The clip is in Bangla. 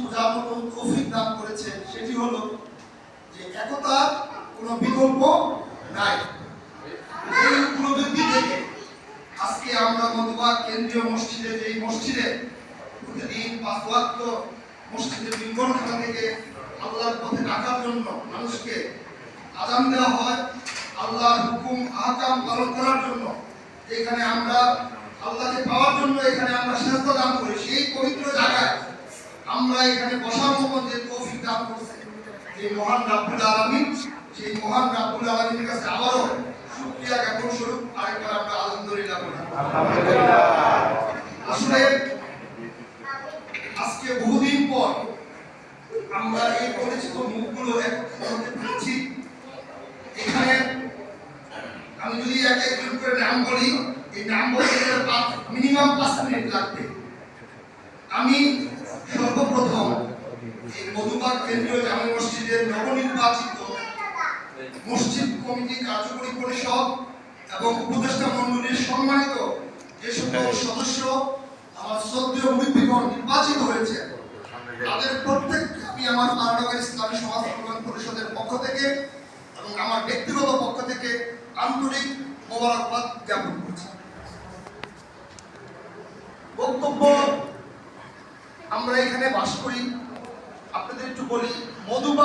বোঝার মতো তৌফিক দান করেছে, সেটি হলো যে একতা কোনো বিকল্প নাই। এই উপলব্ধি থেকে আজকে আমরা মধুবাগ কেন্দ্রীয় মসজিদে, যেই মসজিদে প্রতিদিন 5 ওয়াক্ত মসজিদের বিজ্ঞানখানা থেকে আল্লাহর পথে ডাকার জন্য মানুষকে আযান দেওয়া হয়, আল্লাহর হুকুম আহকাম পালন করার জন্য, এখানে আমরা আল্লাহকে পাওয়ার জন্য এখানে আমরা সিজদা দান করি, সেই পবিত্র জায়গায় আমরা এখানে বসার মতো যে তৌফিক দান করছে যে মহান রাব্বুল আলামিন, সেই মহান রাব্বুল আলামিনের কাছে আবারও শুকরিয়া জ্ঞাপন স্বরূপ আরেকবার আমরা আলহামদুলিল্লাহ বলি। আলহামদুলিল্লাহ। আসলে আজকে বহুদিন পর আমরা এই পরিচিত মুখগুলো একত্রিত হতে পেরেছি। এখানে আমি যদি এক একজন করে নাম বলি, এই নাম বলতে মিনিমাম 5 মিনিট লাগবে। আমি সর্বপ্রথম এই মধুবাগ কেন্দ্রীয় জামে মসজিদের নবনির্বাচিত মসজিদ কমিটি কার্যকরী পরিষদ এবং উপদেষ্টা মণ্ডলীর সম্মানিত যে সকল সদস্য আমার শ্রদ্ধেয় মুরব্বীগণ নির্বাচিত হয়েছে, তাদের প্রত্যেককে আমি আমার পারানগর ইসলামী সমাজ কল্যাণ পরিষদের পক্ষ থেকে এবং আমার ব্যক্তিগত পক্ষ থেকে আন্তরিক মোবারকবাদ জ্ঞাপন করছি। বক্তব্য, আমরা এখানে বাস করি, আপনাদের একটু বলি, মধুবাগ